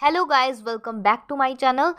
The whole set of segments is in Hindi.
Hello guys, welcome back to my channel.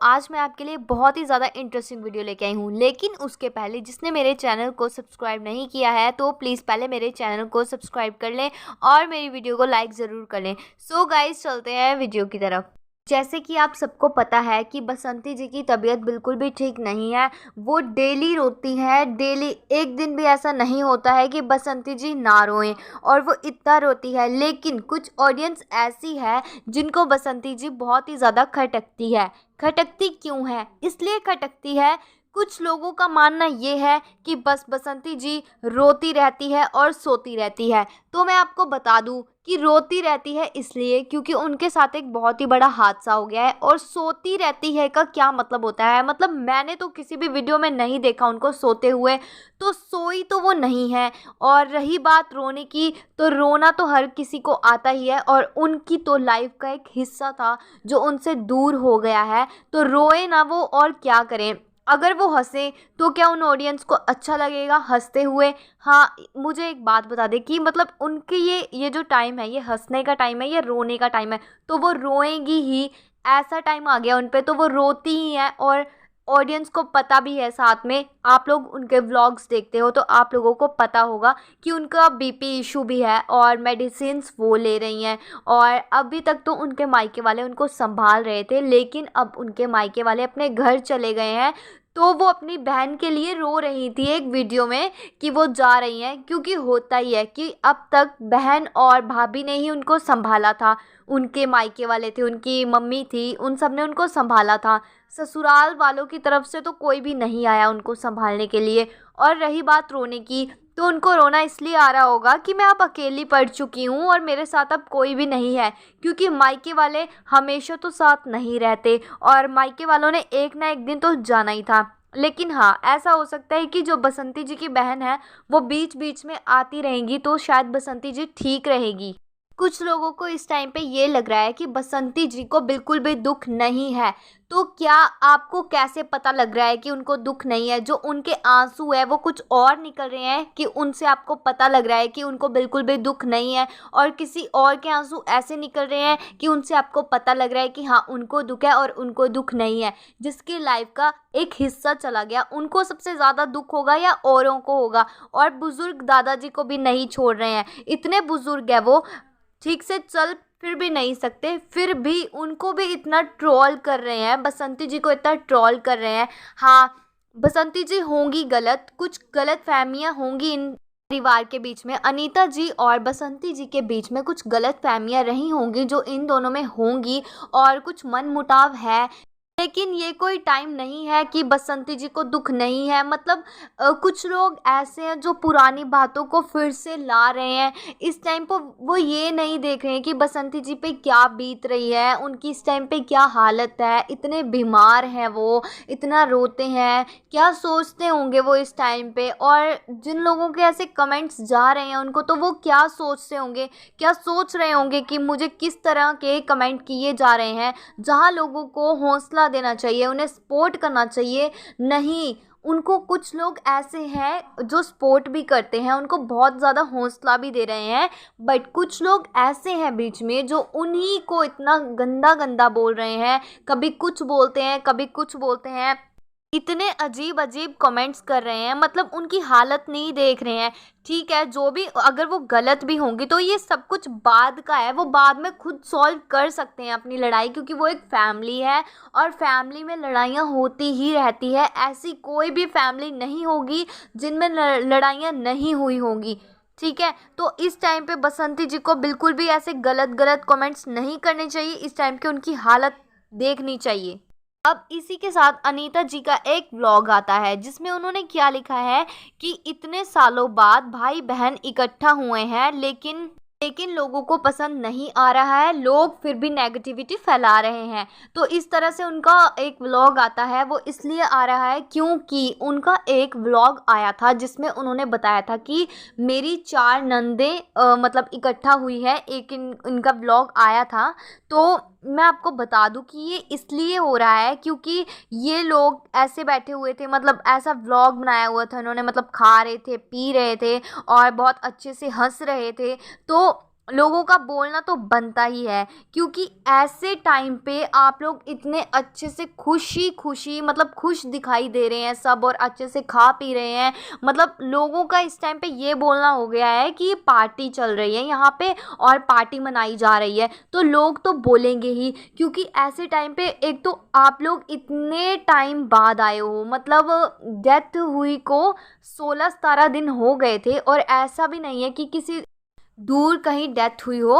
आज मैं आपके लिए बहुत ही ज़्यादा इंटरेस्टिंग वीडियो लेके आई हूँ, लेकिन उसके पहले जिसने मेरे चैनल को सब्सक्राइब नहीं किया है तो प्लीज़ पहले मेरे चैनल को सब्सक्राइब कर लें और मेरी वीडियो को लाइक ज़रूर कर लें। गाइस, चलते हैं वीडियो की तरफ। जैसे कि आप सबको पता है कि बसंती जी की तबीयत बिल्कुल भी ठीक नहीं है। वो डेली रोती है, डेली। एक दिन भी ऐसा नहीं होता है कि बसंती जी ना रोएं, और वो इतना रोती है। लेकिन कुछ ऑडियंस ऐसी है जिनको बसंती जी बहुत ही ज़्यादा खटकती है। खटकती क्यों है? इसलिए खटकती है, कुछ लोगों का मानना ये है कि बस बसंती जी रोती रहती है और सोती रहती है। तो मैं आपको बता दूं कि रोती रहती है इसलिए क्योंकि उनके साथ एक बहुत ही बड़ा हादसा हो गया है। और सोती रहती है का क्या मतलब होता है? मतलब मैंने तो किसी भी वीडियो में नहीं देखा उनको सोते हुए। तो सोई तो वो नहीं है। और रही बात रोने की, तो रोना तो हर किसी को आता ही है, और उनकी तो लाइफ का एक हिस्सा था जो उनसे दूर हो गया है। तो रोए ना वो, और क्या करें। अगर वो हंसे तो क्या उन ऑडियंस को अच्छा लगेगा हंसते हुए? हाँ, मुझे एक बात बता दे कि मतलब उनके ये जो टाइम है, ये हंसने का टाइम है, ये रोने का टाइम है, तो वो रोएंगी ही। ऐसा टाइम आ गया उन पे, तो वो रोती ही है। और ऑडियंस को पता भी है, साथ में आप लोग उनके व्लॉग्स देखते हो तो आप लोगों को पता होगा कि उनका बीपी इशू भी है और मेडिसिन्स वो ले रही हैं। और अभी तक तो उनके मायके वाले उनको संभाल रहे थे, लेकिन अब उनके मायके वाले अपने घर चले गए हैं। तो वो अपनी बहन के लिए रो रही थी एक वीडियो में कि वो जा रही हैं, क्योंकि होता ही है कि अब तक बहन और भाभी ने ही उनको संभाला था। उनके मायके वाले थे, उनकी मम्मी थी, उन सब ने उनको संभाला था। ससुराल वालों की तरफ से तो कोई भी नहीं आया उनको संभालने के लिए। और रही बात रोने की, तो उनको रोना इसलिए आ रहा होगा कि मैं अब अकेली पड़ चुकी हूँ और मेरे साथ अब कोई भी नहीं है, क्योंकि मायके वाले हमेशा तो साथ नहीं रहते और मायके वालों ने एक ना एक दिन तो जाना ही था। लेकिन हाँ, ऐसा हो सकता है कि जो बसंती जी की बहन है वो बीच बीच में आती रहेंगी, तो शायद बसंती जी ठीक रहेगी। कुछ लोगों को इस टाइम पे ये लग रहा है कि बसंती जी को बिल्कुल भी दुख नहीं है। तो क्या आपको कैसे पता लग रहा है कि उनको दुख नहीं है? जो उनके आंसू है वो कुछ और निकल रहे हैं कि उनसे आपको पता लग रहा है कि उनको बिल्कुल भी दुख नहीं है, और किसी और के आंसू ऐसे निकल रहे हैं कि उनसे आपको पता लग रहा है कि हाँ, उनको दुख है और उनको दुख नहीं है। जिसकी लाइफ का एक हिस्सा चला गया, उनको सबसे ज़्यादा दुख होगा या औरों को होगा? और बुजुर्ग दादाजी को भी नहीं छोड़ रहे हैं, इतने बुजुर्ग है वो, ठीक से चल फिर भी नहीं सकते, फिर भी उनको भी इतना ट्रोल कर रहे हैं, बसंती जी को इतना ट्रोल कर रहे हैं। हाँ, बसंती जी होंगी गलत, कुछ गलत फहमियाँ होंगी इन परिवार के बीच में। अनीता जी और बसंती जी के बीच में कुछ गलत फहमियाँ रही होंगी जो इन दोनों में होंगी, और कुछ मनमुटाव है। लेकिन ये कोई टाइम नहीं है कि बसंती जी को दुख नहीं है। मतलब कुछ लोग ऐसे हैं जो पुरानी बातों को फिर से ला रहे हैं। इस टाइम पर वो ये नहीं देख रहे हैं कि बसंती जी पे क्या बीत रही है, उनकी इस टाइम पे क्या हालत है। इतने बीमार हैं वो, इतना रोते हैं, क्या सोचते होंगे वो इस टाइम पे। और जिन लोगों के ऐसे कमेंट्स जा रहे हैं उनको, तो वो क्या सोचते होंगे, क्या सोच रहे होंगे कि मुझे किस तरह के कमेंट किए जा रहे हैं। जहाँ लोगों को हौसला देना चाहिए, उन्हें सपोर्ट करना चाहिए, नहीं, उनको कुछ लोग ऐसे हैं जो सपोर्ट भी करते हैं, उनको बहुत ज़्यादा हौसला भी दे रहे हैं। बट कुछ लोग ऐसे हैं बीच में जो उन्हीं को इतना गंदा गंदा बोल रहे हैं, कभी कुछ बोलते हैं कभी कुछ बोलते हैं, इतने अजीब अजीब कमेंट्स कर रहे हैं। मतलब उनकी हालत नहीं देख रहे हैं। ठीक है, जो भी, अगर वो गलत भी होंगी तो ये सब कुछ बाद का है, वो बाद में खुद सॉल्व कर सकते हैं अपनी लड़ाई, क्योंकि वो एक फैमिली है और फैमिली में लड़ाइयाँ होती ही रहती है। ऐसी कोई भी फैमिली नहीं होगी जिनमें लड़ाइयाँ नहीं हुई होंगी। ठीक है, तो इस टाइम पे बसंती जी को बिल्कुल भी ऐसे गलत गलत कमेंट्स नहीं करने चाहिए। इस टाइम के उनकी हालत देखनी चाहिए। अब इसी के साथ अनीता जी का एक व्लॉग आता है जिसमें उन्होंने क्या लिखा है कि इतने सालों बाद भाई बहन इकट्ठा हुए हैं, लेकिन लोगों को पसंद नहीं आ रहा है, लोग फिर भी नेगेटिविटी फैला रहे हैं। तो इस तरह से उनका एक व्लॉग आता है। वो इसलिए आ रहा है क्योंकि उनका एक व्लॉग आया था जिसमें उन्होंने बताया था कि मेरी 4 नंदें मतलब इकट्ठा हुई है, एक इनका व्लॉग आया था। तो मैं आपको बता दूं कि ये इसलिए हो रहा है क्योंकि ये लोग ऐसे बैठे हुए थे, मतलब ऐसा व्लॉग बनाया हुआ था इन्होंने, मतलब खा रहे थे, पी रहे थे और बहुत अच्छे से हंस रहे थे। तो लोगों का बोलना तो बनता ही है, क्योंकि ऐसे टाइम पे आप लोग इतने अच्छे से खुशी खुशी मतलब खुश दिखाई दे रहे हैं सब, और अच्छे से खा पी रहे हैं। मतलब लोगों का इस टाइम पे ये बोलना हो गया है कि पार्टी चल रही है यहाँ पे और पार्टी मनाई जा रही है, तो लोग तो बोलेंगे ही। क्योंकि ऐसे टाइम पे एक तो आप लोग इतने टाइम बाद आए हो, मतलब डेथ हुई को 16-17 दिन हो गए थे, और ऐसा भी नहीं है कि किसी दूर कहीं डेथ हुई हो।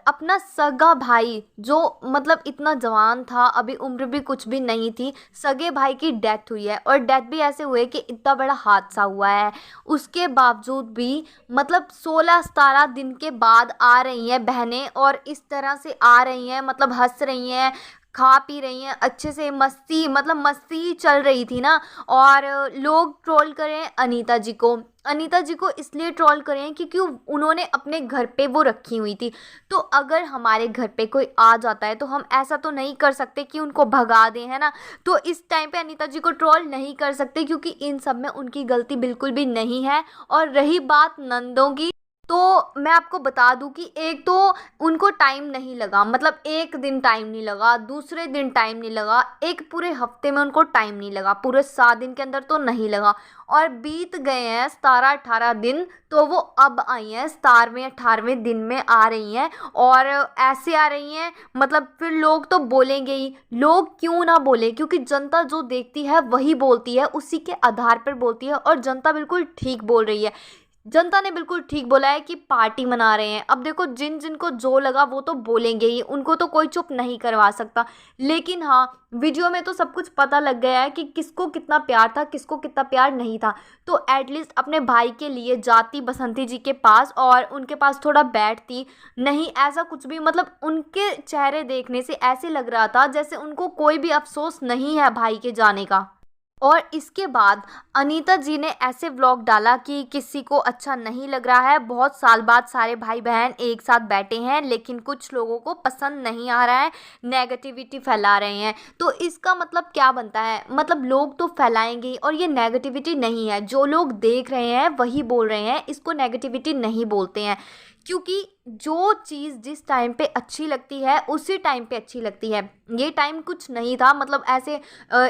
अपना सगा भाई जो मतलब इतना जवान था, अभी उम्र भी कुछ भी नहीं थी, सगे भाई की डेथ हुई है, और डेथ भी ऐसे हुए कि इतना बड़ा हादसा हुआ है, उसके बावजूद भी मतलब 16-17 दिन के बाद आ रही हैं बहनें, और इस तरह से आ रही हैं, मतलब हंस रही हैं, खा पी रही हैं अच्छे से, मस्ती मतलब मस्ती ही चल रही थी ना। और लोग ट्रोल करें अनीता जी को, अनीता जी को इसलिए ट्रोल करें क्योंकि उन्होंने अपने घर पे वो रखी हुई थी। तो अगर हमारे घर पे कोई आ जाता है तो हम ऐसा तो नहीं कर सकते कि उनको भगा दें, है ना। तो इस टाइम पे अनीता जी को ट्रोल नहीं कर सकते, क्योंकि इन सब में उनकी गलती बिल्कुल भी नहीं है। और रही बात नंदों की, तो मैं आपको बता दूं कि एक तो उनको टाइम नहीं लगा, मतलब एक दिन टाइम नहीं लगा, दूसरे दिन टाइम नहीं लगा, एक पूरे हफ्ते में उनको टाइम नहीं लगा, पूरे 7 दिन के अंदर तो नहीं लगा, और बीत गए हैं 17-18 दिन, तो वो अब आई हैं 17वें-18वें दिन में आ रही हैं। और ऐसे आ रही हैं, मतलब फिर लोग तो बोलेंगे ही। लोग क्यों ना बोले, क्योंकि जनता जो देखती है वही बोलती है, उसी के आधार पर बोलती है, और जनता बिल्कुल ठीक बोल रही है। जनता ने बिल्कुल ठीक बोला है कि पार्टी मना रहे हैं। अब देखो, जिन जिनको जो लगा वो तो बोलेंगे ही, उनको तो कोई चुप नहीं करवा सकता। लेकिन हाँ, वीडियो में तो सब कुछ पता लग गया है कि किसको कितना प्यार था, किसको कितना प्यार नहीं था। तो एटलीस्ट अपने भाई के लिए जाती बसंती जी के पास, और उनके पास थोड़ा बैठती नहीं, ऐसा कुछ भी, मतलब उनके चेहरे देखने से ऐसे लग रहा था जैसे उनको कोई भी अफसोस नहीं है भाई के जाने का। और इसके बाद अनीता जी ने ऐसे व्लॉग डाला कि किसी को अच्छा नहीं लग रहा है, बहुत साल बाद सारे भाई बहन एक साथ बैठे हैं, लेकिन कुछ लोगों को पसंद नहीं आ रहा है, नेगेटिविटी फैला रहे हैं। तो इसका मतलब क्या बनता है, मतलब लोग तो फैलाएंगे ही, और ये नेगेटिविटी नहीं है, जो लोग देख रहे हैं वही बोल रहे हैं, इसको नेगेटिविटी नहीं बोलते हैं। क्योंकि जो चीज़ जिस टाइम पे अच्छी लगती है उसी टाइम पे अच्छी लगती है। ये टाइम कुछ नहीं था, मतलब ऐसे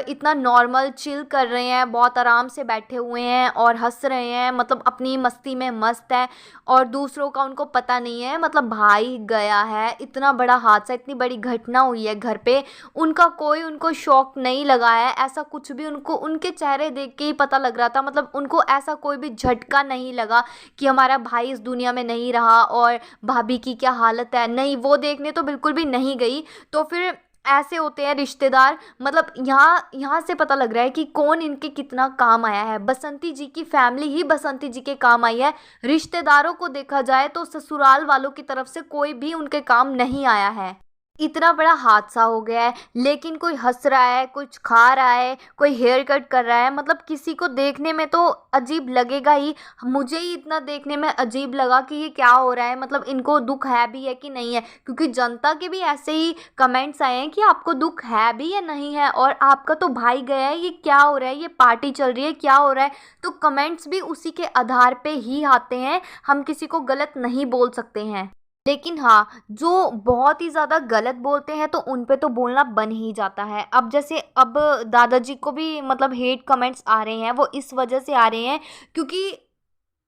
इतना नॉर्मल चिल कर रहे हैं, बहुत आराम से बैठे हुए हैं और हंस रहे हैं, मतलब अपनी मस्ती में मस्त है, और दूसरों का उनको पता नहीं है। मतलब भाई गया है, इतना बड़ा हादसा, इतनी बड़ी घटना हुई है घर पे, उनका कोई उनको शौक नहीं लगा है, ऐसा कुछ भी उनको उनके चेहरे देख के ही पता लग रहा था। मतलब उनको ऐसा कोई भी झटका नहीं लगा कि हमारा भाई इस दुनिया में नहीं रहा और भाभी की क्या हालत है, नहीं, वो देखने तो बिल्कुल भी नहीं गई। तो फिर ऐसे होते हैं रिश्तेदार, मतलब यहाँ यहाँ से पता लग रहा है कि कौन इनके कितना काम आया है। बसंती जी की फैमिली ही बसंती जी के काम आई है। रिश्तेदारों को देखा जाए तो ससुराल वालों की तरफ से कोई भी उनके काम नहीं आया है। इतना बड़ा हादसा हो गया है, लेकिन कोई हंस रहा है, कुछ खा रहा है, कोई हेयर कट कर रहा है, मतलब किसी को देखने में तो अजीब लगेगा ही। मुझे ही इतना देखने में अजीब लगा कि ये क्या हो रहा है, मतलब इनको दुख है भी है कि नहीं है, क्योंकि जनता के भी ऐसे ही कमेंट्स आए हैं कि आपको दुख है भी या नहीं है, और आपका तो भाई गया है, ये क्या हो रहा है, ये पार्टी चल रही है, क्या हो रहा है। तो कमेंट्स भी उसी के आधार पे ही आते हैं, हम किसी को गलत नहीं बोल सकते हैं। लेकिन हाँ, जो बहुत ही ज़्यादा गलत बोलते हैं तो उन पे तो बोलना बन ही जाता है। अब जैसे अब दादाजी को भी मतलब हेट कमेंट्स आ रहे हैं, वो इस वजह से आ रहे हैं क्योंकि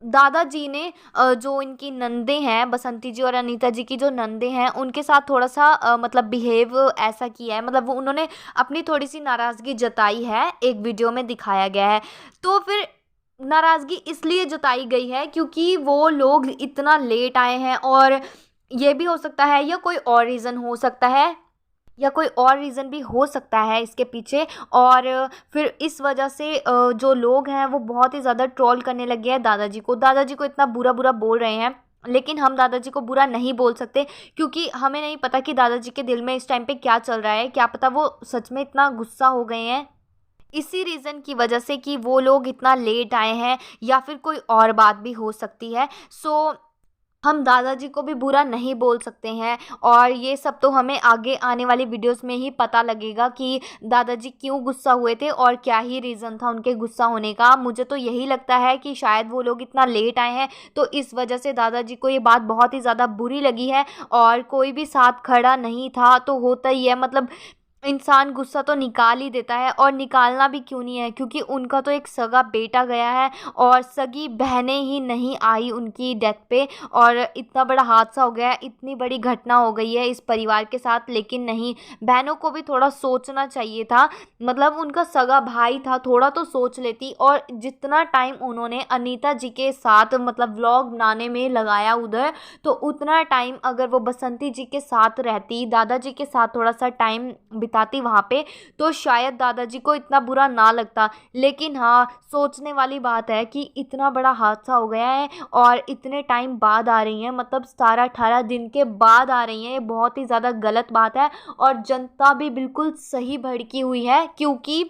दादाजी ने जो इनकी नंदे हैं, बसंती जी और अनीता जी की जो नंदे हैं, उनके साथ थोड़ा सा मतलब बिहेव ऐसा किया है, मतलब वो उन्होंने अपनी थोड़ी सी नाराज़गी जताई है, एक वीडियो में दिखाया गया है। तो फिर नाराज़गी इसलिए जताई गई है क्योंकि वो लोग इतना लेट आए हैं, और ये भी हो सकता है, या कोई और रीज़न हो सकता है, या कोई और रीज़न भी हो सकता है इसके पीछे। और फिर इस वजह से जो लोग हैं वो बहुत ही ज़्यादा ट्रोल करने लगे हैं दादाजी को। दादाजी को इतना बुरा बुरा बोल रहे हैं, लेकिन हम दादाजी को बुरा नहीं बोल सकते, क्योंकि हमें नहीं पता कि दादाजी के दिल में इस टाइम पे क्या चल रहा है, क्या पता वो सच में इतना गुस्सा हो गए हैं इसी रीज़न की वजह से कि वो लोग इतना लेट आए हैं, या फिर कोई और बात भी हो सकती है। सो हम दादाजी को भी बुरा नहीं बोल सकते हैं। और ये सब तो हमें आगे आने वाली वीडियोस में ही पता लगेगा कि दादाजी क्यों गुस्सा हुए थे और क्या ही रीज़न था उनके गुस्सा होने का। मुझे तो यही लगता है कि शायद वो लोग इतना लेट आए हैं तो इस वजह से दादाजी को ये बात बहुत ही ज़्यादा बुरी लगी है। और कोई भी साथ खड़ा नहीं था तो होता ही है, मतलब इंसान गुस्सा तो निकाल ही देता है। और निकालना भी क्यों नहीं है, क्योंकि उनका तो एक सगा बेटा गया है और सगी बहनें ही नहीं आई उनकी डेथ पे। और इतना बड़ा हादसा हो गया है, इतनी बड़ी घटना हो गई है इस परिवार के साथ। लेकिन नहीं, बहनों को भी थोड़ा सोचना चाहिए था, मतलब उनका सगा भाई था, थोड़ा तो सोच लेती। और जितना टाइम उन्होंने अनीता जी के साथ मतलब व्लॉग बनाने में लगाया उधर, तो उतना टाइम अगर वो बसंती जी के साथ रहती, दादाजी के साथ थोड़ा सा टाइम बिताती वहाँ पे, तो शायद दादाजी को इतना बुरा ना लगता। लेकिन हाँ, सोचने वाली बात है कि इतना बड़ा हादसा हो गया है और इतने टाइम बाद आ रही हैं, मतलब 17-18 दिन के बाद आ रही हैं। ये बहुत ही ज़्यादा गलत बात है और जनता भी बिल्कुल सही भड़की हुई है। क्योंकि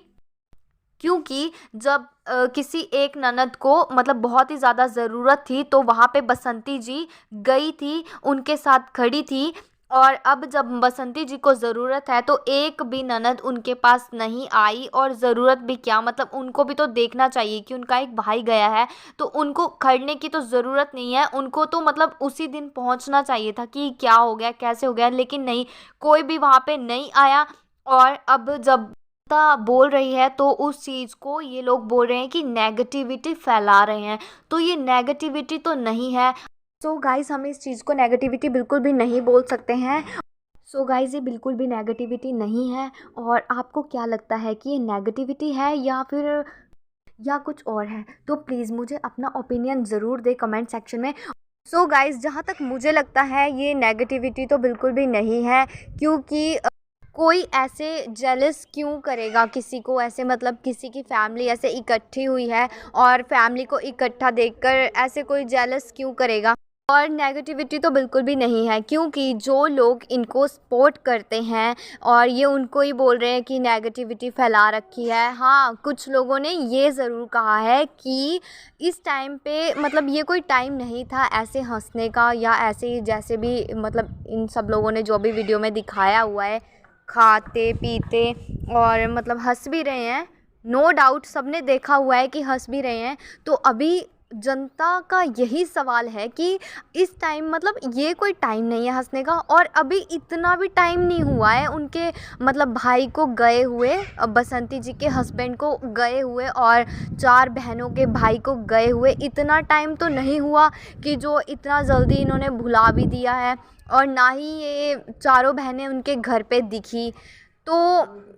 जब किसी एक ननद को मतलब बहुत ही ज़्यादा ज़रूरत थी तो वहाँ पे बसंती जी गई थी, उनके साथ खड़ी थी। और अब जब बसंती जी को ज़रूरत है तो एक भी ननद उनके पास नहीं आई। और ज़रूरत भी क्या, मतलब उनको भी तो देखना चाहिए कि उनका एक भाई गया है, तो उनको खड़ने की तो ज़रूरत नहीं है। उनको तो मतलब उसी दिन पहुंचना चाहिए था कि क्या हो गया, कैसे हो गया। लेकिन नहीं, कोई भी वहाँ पे नहीं आया। और अब जब बोल रही है तो उस चीज़ को ये लोग बोल रहे हैं कि नेगेटिविटी फैला रहे हैं, तो ये नेगेटिविटी तो नहीं है। सो गाइस, हम इस चीज़ को नेगेटिविटी बिल्कुल भी नहीं बोल सकते हैं। सो गाइस, ये बिल्कुल भी नेगेटिविटी नहीं है। और आपको क्या लगता है कि ये नेगेटिविटी है या कुछ और है, तो प्लीज़ मुझे अपना ओपिनियन ज़रूर दे कमेंट सेक्शन में। सो गाइस, जहाँ तक मुझे लगता है ये नेगेटिविटी तो बिल्कुल भी नहीं है, क्योंकि कोई ऐसे जेलस क्यों करेगा किसी को, ऐसे मतलब किसी की फैमिली ऐसे इकट्ठी हुई है और फैमिली को इकट्ठा देखकर ऐसे कोई जेलस क्यों करेगा। और नेगेटिविटी तो बिल्कुल भी नहीं है, क्योंकि जो लोग इनको सपोर्ट करते हैं और ये उनको ही बोल रहे हैं कि नेगेटिविटी फैला रखी है। हाँ, कुछ लोगों ने ये ज़रूर कहा है कि इस टाइम पे मतलब ये कोई टाइम नहीं था ऐसे हंसने का, या ऐसे जैसे भी मतलब इन सब लोगों ने जो भी वीडियो में दिखाया हुआ है, खाते पीते और मतलब हंस भी रहे हैं। नो डाउट सबने देखा हुआ है कि हंस भी रहे हैं। तो अभी जनता का यही सवाल है कि इस टाइम मतलब ये कोई टाइम नहीं है हंसने का। और अभी इतना भी टाइम नहीं हुआ है उनके मतलब भाई को गए हुए, बसंती जी के हस्बैंड को गए हुए और 4 बहनों के भाई को गए हुए। इतना टाइम तो नहीं हुआ कि जो इतना जल्दी इन्होंने भुला भी दिया है। और ना ही ये चारों बहनें उनके घर पे दिखी। तो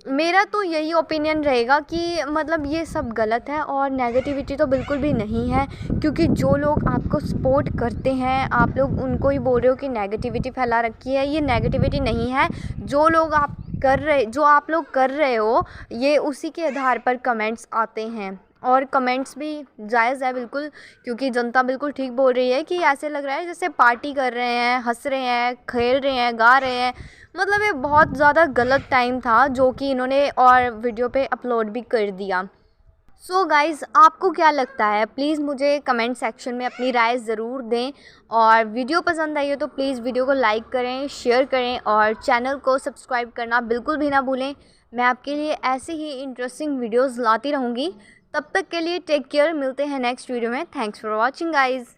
मेरा तो यही ओपिनियन रहेगा कि मतलब ये सब गलत है और नेगेटिविटी तो बिल्कुल भी नहीं है। क्योंकि जो लोग आपको सपोर्ट करते हैं, आप लोग उनको ही बोल रहे हो कि नेगेटिविटी फैला रखी है। ये नेगेटिविटी नहीं है। जो आप लोग कर रहे हो, ये उसी के आधार पर कमेंट्स आते हैं। और कमेंट्स भी जायज़ है बिल्कुल, क्योंकि जनता बिल्कुल ठीक बोल रही है कि ऐसे लग रहा है जैसे पार्टी कर रहे हैं, हंस रहे हैं, खेल रहे हैं, गा रहे हैं। मतलब ये बहुत ज़्यादा गलत टाइम था जो कि इन्होंने और वीडियो पे अपलोड भी कर दिया। सो गाइज़, आपको क्या लगता है, प्लीज़ मुझे कमेंट सेक्शन में अपनी राय ज़रूर दें। और वीडियो पसंद आई हो तो प्लीज़ वीडियो को लाइक करें, शेयर करें और चैनल को सब्सक्राइब करना बिल्कुल भी ना भूलें। मैं आपके लिए ऐसे ही इंटरेस्टिंग वीडियोज़ लाती रहूँगी। तब तक के लिए टेक केयर, मिलते हैं नेक्स्ट वीडियो में। Thanks for watching guys.